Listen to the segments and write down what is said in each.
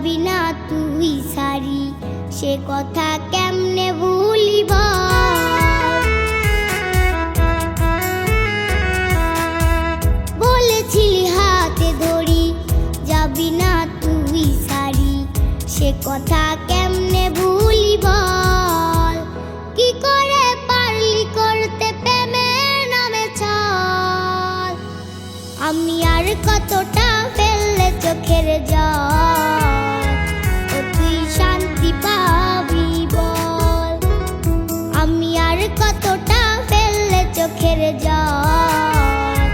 যাবি না তুই সারি, সে কথা কেমনে ভুলিব। বলেছিলি হাতে ধরি, যাবি না তুই সারি, সে কথা কেমনে ভুলিব। কি করে পারলি করতে প্রেমের নামে ছল। আমি আর কতটা ফেললে চোখের জল, ও তুই শান্তি পাবি বল। আমি আর কতটা ফেললে চোখের জল,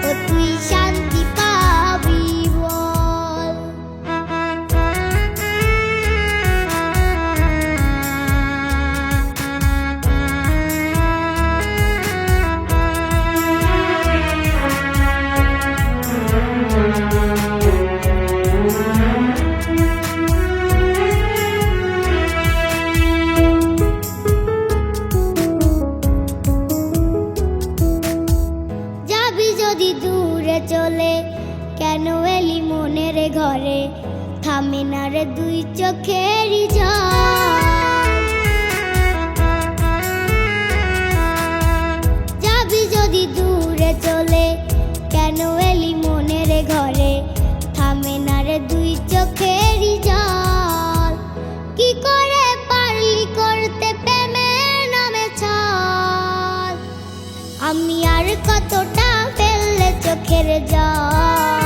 ও তুই শান্তি পাবি বল। যদি দূরে চলে কেন এলি মনের ঘরে, থামে না রে দুই চোখেরই জল। যাবি যদি দূরে চলে কেন এলি মনের ঘরে, থামে না রে দুই চোখেরই জল। কি করে পারলি করতে প্রেমের নামে ছল। আমি আর কতটা ফেললে চোখের জল।